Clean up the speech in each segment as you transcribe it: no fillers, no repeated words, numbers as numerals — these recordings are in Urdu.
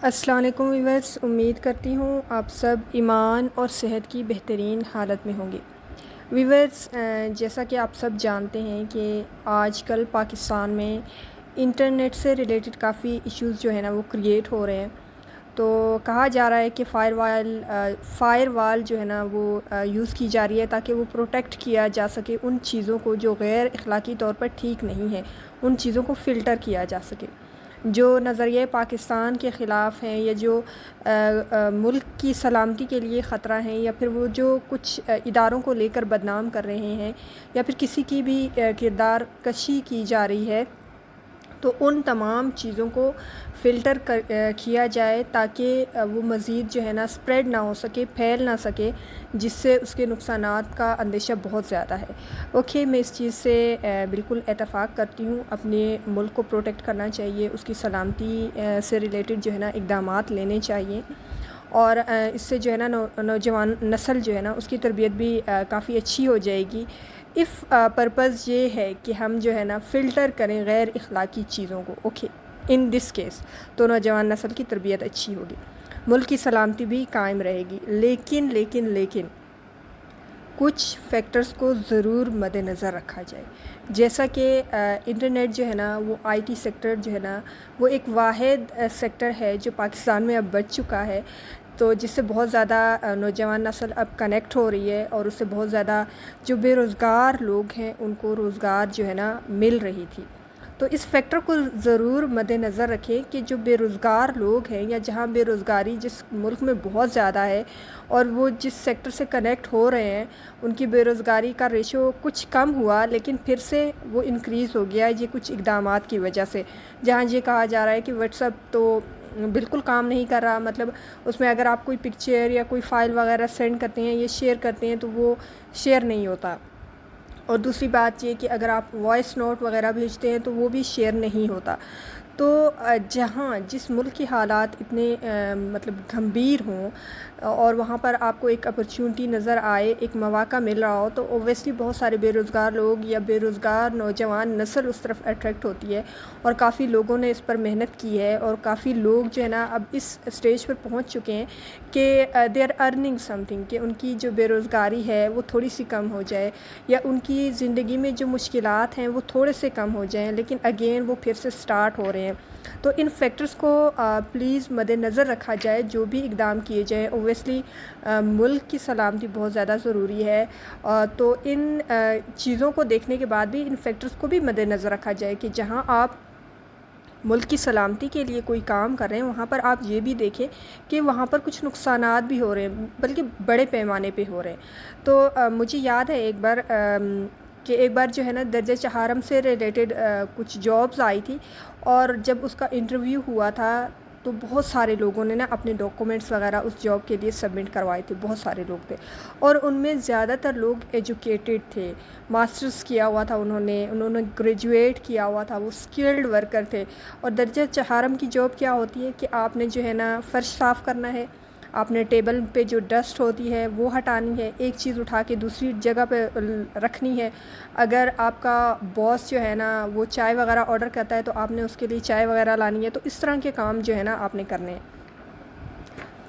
السلام علیکم ویورز، امید کرتی ہوں آپ سب ایمان اور صحت کی بہترین حالت میں ہوں گے۔ ویورز، جیسا کہ آپ سب جانتے ہیں کہ آج کل پاکستان میں انٹرنیٹ سے ریلیٹڈ کافی ایشوز جو ہے نا وہ کریٹ ہو رہے ہیں۔ تو کہا جا رہا ہے کہ فائر وال جو ہے نا وہ یوز کی جا رہی ہے تاکہ وہ پروٹیکٹ کیا جا سکے ان چیزوں کو جو غیر اخلاقی طور پر ٹھیک نہیں ہے، ان چیزوں کو فلٹر کیا جا سکے جو نظریہ پاکستان کے خلاف ہیں یا جو ملک کی سلامتی کے لیے خطرہ ہیں، یا پھر وہ جو کچھ اداروں کو لے کر بدنام کر رہے ہیں، یا پھر کسی کی بھی کردار کشی کی جا رہی ہے۔ تو ان تمام چیزوں کو فلٹر کیا جائے تاکہ وہ مزید جو ہے نا سپریڈ نہ ہو سکے، پھیل نہ سکے، جس سے اس کے نقصانات کا اندیشہ بہت زیادہ ہے۔ میں اس چیز سے بالکل اتفاق کرتی ہوں۔ اپنے ملک کو پروٹیکٹ کرنا چاہیے، اس کی سلامتی سے ریلیٹڈ جو ہے نا اقدامات لینے چاہیے، اور اس سے جو ہے نا نوجوان نسل جو ہے نا اس کی تربیت بھی کافی اچھی ہو جائے گی۔ پرپز یہ ہے کہ ہم جو ہے نا فلٹر کریں غیر اخلاقی چیزوں کو۔ ان دس کیس تو نوجوان نسل کی تربیت اچھی ہوگی، ملک کی سلامتی بھی قائم رہے گی۔ لیکن کچھ فیکٹرز کو ضرور مد نظر رکھا جائے، جیسا کہ انٹرنیٹ جو ہے نا وہ آئی ٹی سیکٹر جو ہے نا وہ ایک واحد سیکٹر ہے جو پاکستان میں اب بچ چکا ہے، تو جس سے بہت زیادہ نوجوان نسل اب کنیکٹ ہو رہی ہے، اور اس سے بہت زیادہ جو بے روزگار لوگ ہیں ان کو روزگار جو ہے نا مل رہی تھی۔ تو اس فیکٹر کو ضرور مد نظر رکھیں کہ جو بے روزگار لوگ ہیں، یا جہاں بے روزگاری جس ملک میں بہت زیادہ ہے اور وہ جس سیکٹر سے کنیکٹ ہو رہے ہیں، ان کی بے روزگاری کا ریشو کچھ کم ہوا لیکن پھر سے وہ انکریز ہو گیا یہ کچھ اقدامات کی وجہ سے۔ جہاں یہ کہا جا رہا ہے کہ واٹس ایپ تو بالکل کام نہیں کر رہا، مطلب اس میں اگر آپ کوئی پکچر یا کوئی فائل وغیرہ سینڈ کرتے ہیں یا شیئر کرتے ہیں تو وہ شیئر نہیں ہوتا، اور دوسری بات یہ کہ اگر آپ وائس نوٹ وغیرہ بھیجتے ہیں تو وہ بھی شیئر نہیں ہوتا۔ تو جہاں جس ملک کی حالات اتنے مطلب گھمبیر ہوں، اور وہاں پر آپ کو ایک اپرچونٹی نظر آئے، ایک مواقع مل رہا ہو، تو اوبویسلی بہت سارے بے روزگار لوگ یا بے روزگار نوجوان نسل اس طرف اٹریکٹ ہوتی ہے، اور کافی لوگوں نے اس پر محنت کی ہے، اور کافی لوگ جو ہے نا اب اس اسٹیج پر پہنچ چکے ہیں کہ they are earning something, کہ ان کی جو بے روزگاری ہے وہ تھوڑی سی کم ہو جائے، یا ان کی زندگی میں جو مشکلات ہیں وہ تھوڑے سے کم ہو جائیں، لیکن اگین وہ پھر سے سٹارٹ ہو رہے ہیں۔ تو ان فیکٹرز کو پلیز مد نظر رکھا جائے، جو بھی اقدام کیے جائیں۔ اوبویسلی ملک کی سلامتی بہت زیادہ ضروری ہے، تو ان چیزوں کو دیکھنے کے بعد بھی ان فیکٹرز کو بھی مد نظر رکھا جائے کہ جہاں آپ ملک کی سلامتی کے لیے کوئی کام کر رہے ہیں، وہاں پر آپ یہ بھی دیکھیں کہ وہاں پر کچھ نقصانات بھی ہو رہے ہیں، بلکہ بڑے پیمانے پہ ہو رہے ہیں۔ تو مجھے یاد ہے ایک بار جو ہے نا درجہ چہارم سے ریلیٹڈ کچھ جابز آئی تھی، اور جب اس کا انٹرویو ہوا تھا تو بہت سارے لوگوں نے نا اپنے ڈاکومنٹس وغیرہ اس جاب کے لیے سبمٹ کروائے تھے، بہت سارے لوگ تھے، اور ان میں زیادہ تر لوگ ایجوکیٹڈ تھے، ماسٹرز کیا ہوا تھا انہوں نے گریجویٹ کیا ہوا تھا، وہ اسکلڈ ورکر تھے۔ اور درجہ چہارم کی جاب کیا ہوتی ہے کہ آپ نے جو ہے نا فرش صاف کرنا ہے، آپ نے ٹیبل پہ جو ڈسٹ ہوتی ہے وہ ہٹانی ہے، ایک چیز اٹھا کے دوسری جگہ پہ رکھنی ہے۔ اگر آپ کا باس جو ہے نا وہ چائے وغیرہ آرڈر کرتا ہے تو آپ نے اس کے لیے چائے وغیرہ لانی ہے، تو اس طرح کے کام جو ہے نا آپ نے کرنے ہیں۔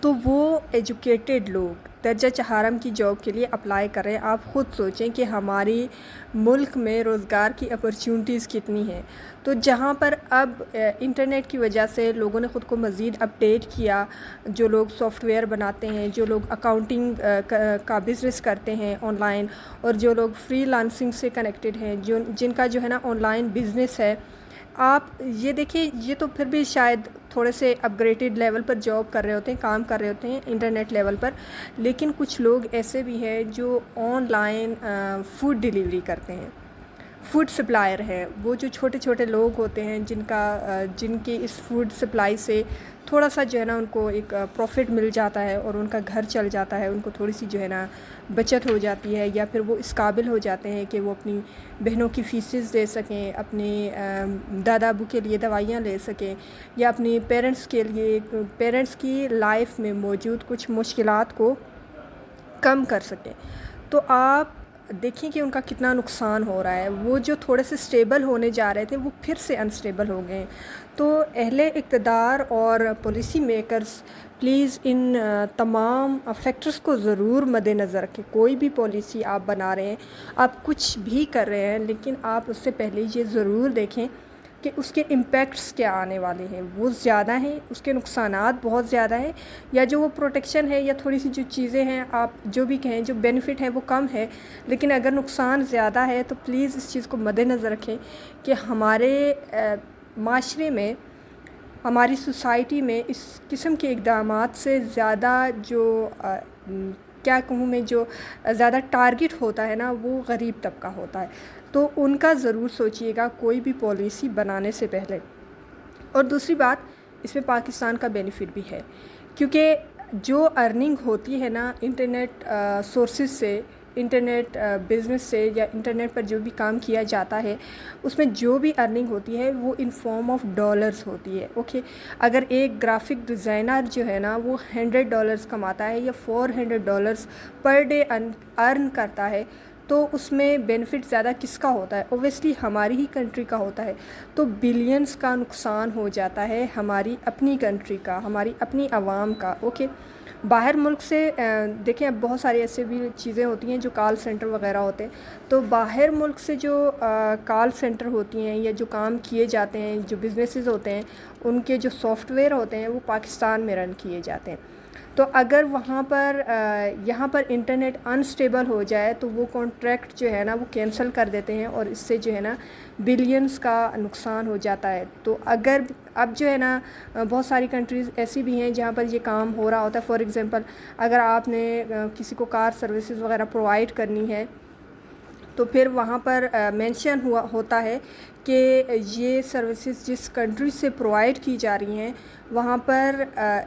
تو وہ ایجوکیٹڈ لوگ درجہ چہارم کی جاب کے لیے اپلائی کر رہے ہیں۔ آپ خود سوچیں کہ ہماری ملک میں روزگار کی اپرچونٹیز کتنی ہیں۔ تو جہاں پر اب انٹرنیٹ کی وجہ سے لوگوں نے خود کو مزید اپڈیٹ کیا، جو لوگ سافٹ ویئر بناتے ہیں، جو لوگ اکاؤنٹنگ کا بزنس کرتے ہیں آن لائن، اور جو لوگ فری لانسنگ سے کنیکٹڈ ہیں، جن کا جو ہے نا آن لائن بزنس ہے، آپ یہ دیکھیں، یہ تو پھر بھی شاید تھوڑے سے اپ گریڈڈ لیول پر جاب کر رہے ہوتے ہیں، کام کر رہے ہوتے ہیں انٹرنیٹ لیول پر، لیکن کچھ لوگ ایسے بھی ہیں جو آن لائن فوڈ ڈیلیوری کرتے ہیں، فوڈ سپلائر ہیں۔ وہ جو چھوٹے چھوٹے لوگ ہوتے ہیں جن کی اس فوڈ سپلائی سے تھوڑا سا جو ہے نا ان کو ایک پروفٹ مل جاتا ہے، اور ان کا گھر چل جاتا ہے، ان کو تھوڑی سی جو ہے نا بچت ہو جاتی ہے، یا پھر وہ اس قابل ہو جاتے ہیں کہ وہ اپنی بہنوں کی فیسز دے سکیں، اپنے دادا ابو کے لیے دوائیاں لے سکیں، یا اپنی پیرنٹس کی لائف میں موجود کچھ مشکلات کو کم کر سکیں۔ تو آپ دیکھیں کہ ان کا کتنا نقصان ہو رہا ہے. وہ جو تھوڑے سے اسٹیبل ہونے جا رہے تھے وہ پھر سے انسٹیبل ہو گئے ہیں. تو اہل اقتدار اور پالیسی میکرز پلیز ان تمام فیکٹرز کو ضرور مد نظر رکھیں. کوئی بھی پالیسی آپ بنا رہے ہیں, آپ کچھ بھی کر رہے ہیں, لیکن آپ اس سے پہلے یہ ضرور دیکھیں کہ اس کے امپیکٹس کیا آنے والے ہیں. وہ زیادہ ہیں, اس کے نقصانات بہت زیادہ ہیں, یا جو وہ پروٹیکشن ہے یا تھوڑی سی جو چیزیں ہیں آپ جو بھی کہیں جو بینیفٹ ہے وہ کم ہے, لیکن اگر نقصان زیادہ ہے تو پلیز اس چیز کو مد نظر رکھیں کہ ہمارے معاشرے میں, ہماری سوسائٹی میں اس قسم کے اقدامات سے زیادہ جو کیا کہوں میں, جو زیادہ ٹارگٹ ہوتا ہے نا, وہ غریب طبقہ ہوتا ہے. تو ان کا ضرور سوچئے گا کوئی بھی پالیسی بنانے سے پہلے. اور دوسری بات, اس میں پاکستان کا بینیفٹ بھی ہے, کیونکہ جو ارننگ ہوتی ہے نا انٹرنیٹ سورسز سے, انٹرنیٹ بزنس سے, یا انٹرنیٹ پر جو بھی کام کیا جاتا ہے اس میں جو بھی ارننگ ہوتی ہے وہ ان فارم آف ڈالرز ہوتی ہے. اوکے, اگر ایک گرافک ڈیزائنر جو ہے نا وہ $100 کماتا ہے یا $400 پر ڈے ارن کرتا ہے, تو اس میں بینیفٹ زیادہ کس کا ہوتا ہے؟ اوبویسلی ہماری ہی کنٹری کا ہوتا ہے. تو بلینز کا نقصان ہو جاتا ہے ہماری اپنی کنٹری کا, ہماری اپنی عوام کا. اوکے, باہر ملک سے دیکھیں, اب بہت ساری ایسے بھی چیزیں ہوتی ہیں جو کال سینٹر وغیرہ ہوتے ہیں, تو باہر ملک سے جو کال سینٹر ہوتی ہیں یا جو کام کیے جاتے ہیں, جو بزنسز ہوتے ہیں, ان کے جو سافٹ ویئر ہوتے ہیں وہ پاکستان میں رن کیے جاتے ہیں. تو اگر وہاں پر یہاں پر انٹرنیٹ انسٹیبل ہو جائے تو وہ کانٹریکٹ جو ہے نا وہ کینسل کر دیتے ہیں, اور اس سے جو ہے نا بلینز کا نقصان ہو جاتا ہے. تو اگر اب جو ہے نا بہت ساری کنٹریز ایسی بھی ہیں جہاں پر یہ کام ہو رہا ہوتا ہے. فار ایگزامپل, اگر آپ نے کسی کو کار سروسز وغیرہ پرووائڈ کرنی ہے تو پھر وہاں پر مینشن ہوتا ہے کہ یہ سروسز جس کنٹری سے پرووائڈ کی جا رہی ہیں وہاں پر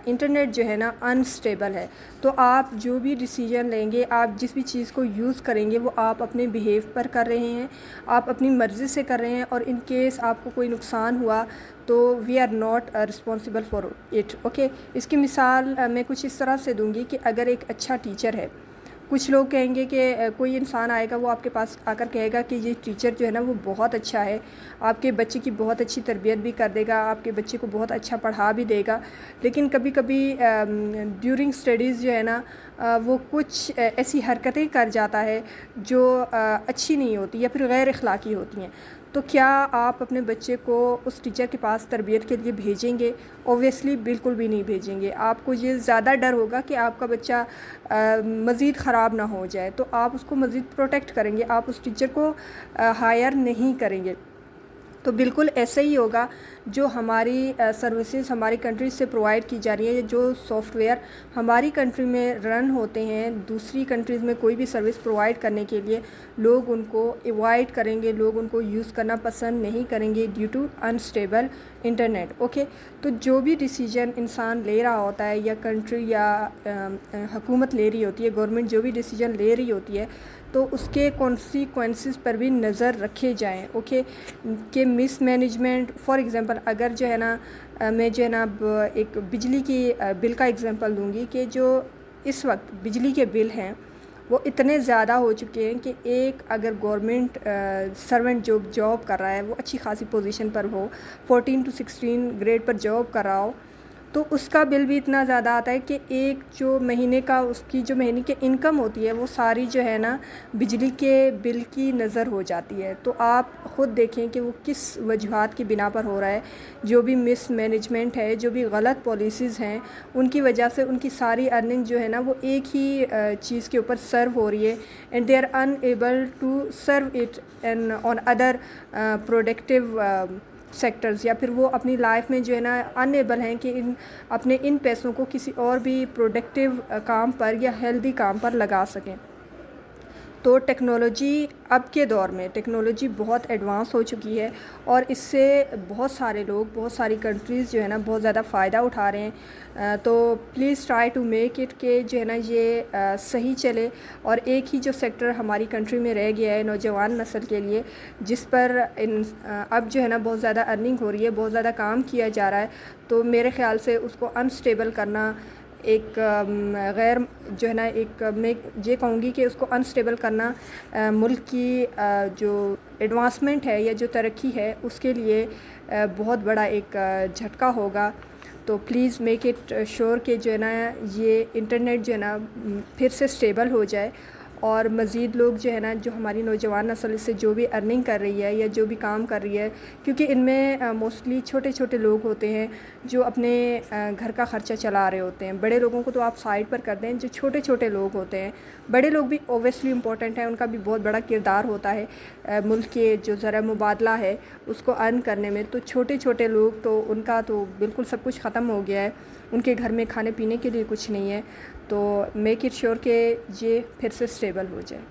انٹرنیٹ جو ہے نا انسٹیبل ہے. تو آپ جو بھی ڈیسیجن لیں گے, آپ جس بھی چیز کو یوز کریں گے, وہ آپ اپنے بیہیو پر کر رہے ہیں, آپ اپنی مرضی سے کر رہے ہیں, اور ان کیس آپ کو کوئی نقصان ہوا تو we are not responsible for it. Okay, اس کی مثال میں کچھ اس طرح سے دوں گی کہ اگر ایک اچھا ٹیچر ہے, کچھ لوگ کہیں گے کہ کوئی انسان آئے گا, وہ آپ کے پاس آ کر کہے گا کہ یہ ٹیچر جو ہے نا وہ بہت اچھا ہے, آپ کے بچے کی بہت اچھی تربیت بھی کر دے گا, آپ کے بچے کو بہت اچھا پڑھا بھی دے گا. لیکن کبھی کبھی ڈیورنگ اسٹڈیز جو ہے نا وہ کچھ ایسی حرکتیں کر جاتا ہے جو اچھی نہیں ہوتی یا پھر غیر اخلاقی ہوتی ہیں. تو کیا آپ اپنے بچے کو اس ٹیچر کے پاس تربیت کے لیے بھیجیں گے؟ اوبویسلی بالکل بھی نہیں بھیجیں گے. آپ کو یہ زیادہ ڈر ہوگا کہ آپ کا بچہ مزید خراب نہ ہو جائے, تو آپ اس کو مزید پروٹیکٹ کریں گے, آپ اس ٹیچر کو ہائر نہیں کریں گے. تو بالکل ایسے ہی ہوگا جو ہماری سروسز ہماری کنٹری سے پرووائڈ کی جا رہی ہیں, جو سافٹ ویئر ہماری کنٹری میں رن ہوتے ہیں, دوسری کنٹریز میں کوئی بھی سروس پرووائڈ کرنے کے لیے لوگ ان کو ایوائڈ کریں گے, لوگ ان کو یوز کرنا پسند نہیں کریں گے due to unstable internet. Okay, تو جو بھی ڈیسیجن انسان لے رہا ہوتا ہے, یا کنٹری یا حکومت لے رہی ہوتی ہے, گورنمنٹ جو بھی ڈیسیجن لے رہی ہوتی ہے, تو اس کے کانسیکوینسز پر بھی نظر رکھے جائیں. اوکے, کہ مس مینجمنٹ, فار ایگزامپل اگر جو ہے نا میں جو ہے نا ایک بجلی کی بل کا ایگزامپل دوں گی, کہ جو اس وقت بجلی کے بل ہیں وہ اتنے زیادہ ہو چکے ہیں کہ ایک اگر گورنمنٹ سرونٹ جو جاب کر رہا ہے وہ اچھی خاصی پوزیشن پر ہو, 14 to 16 گریڈ پر جاب کر رہا ہو, تو اس کا بل بھی اتنا زیادہ آتا ہے کہ ایک جو مہینے کا اس کی جو مہینے کی انکم ہوتی ہے وہ ساری جو ہے نا بجلی کے بل کی نظر ہو جاتی ہے. تو آپ خود دیکھیں کہ وہ کس وجوہات کی بنا پر ہو رہا ہے. جو بھی مس مینجمنٹ ہے, جو بھی غلط پالیسیز ہیں, ان کی وجہ سے ان کی ساری ارننگ جو ہے نا وہ ایک ہی چیز کے اوپر سرو ہو رہی ہے, and they are enable to serve it and on other productive sectors, یا پھر وہ اپنی لائف میں جو ہے نا انیبل ہیں کہ اپنے ان پیسوں کو کسی اور بھی پروڈکٹیو کام پر یا ہیلدی کام پر لگا سکیں. تو ٹیکنالوجی اب کے دور میں ٹیکنالوجی بہت ایڈوانس ہو چکی ہے, اور اس سے بہت سارے لوگ, بہت ساری کنٹریز جو ہے نا بہت زیادہ فائدہ اٹھا رہے ہیں. تو please try to make it کہ جو ہے نا یہ صحیح چلے, اور ایک ہی جو سیکٹر ہماری کنٹری میں رہ گیا ہے نوجوان نسل کے لیے, جس پر اب جو ہے نا بہت زیادہ ارننگ ہو رہی ہے, بہت زیادہ کام کیا جا رہا ہے, تو میرے خیال سے اس کو انسٹیبل کرنا ایک غیر جو ہے نا ایک میں یہ کہوں گی کہ اس کو انسٹیبل کرنا ملک کی جو ایڈوانسمنٹ ہے یا جو ترقی ہے اس کے لیے بہت بڑا ایک جھٹکا ہوگا. تو پلیز میک اٹ شور کہ جو ہے نا یہ انٹرنیٹ جو ہے نا پھر سے اسٹیبل ہو جائے اور مزید لوگ جو ہے نا جو ہماری نوجوان نسل سے جو بھی ارننگ کر رہی ہے یا جو بھی کام کر رہی ہے، کیونکہ ان میں موسٹلی چھوٹے چھوٹے لوگ ہوتے ہیں جو اپنے گھر کا خرچہ چلا رہے ہوتے ہیں. بڑے لوگوں کو تو آپ سائڈ پر کر دیں، جو چھوٹے چھوٹے لوگ ہوتے ہیں، بڑے لوگ بھی اوبیسلی امپورٹنٹ ہیں، ان کا بھی بہت بڑا کردار ہوتا ہے ملک کے جو زرع مبادلہ ہے اس کو ارن کرنے میں. تو چھوٹے چھوٹے لوگ تو ان کا تو بالکل سب کچھ ختم ہو گیا ہے، ان کے گھر میں کھانے پینے کے لیے کچھ نہیں ہے. تو میک اٹ شیور کہ یہ پھر سے اسٹیبل ہو جائے.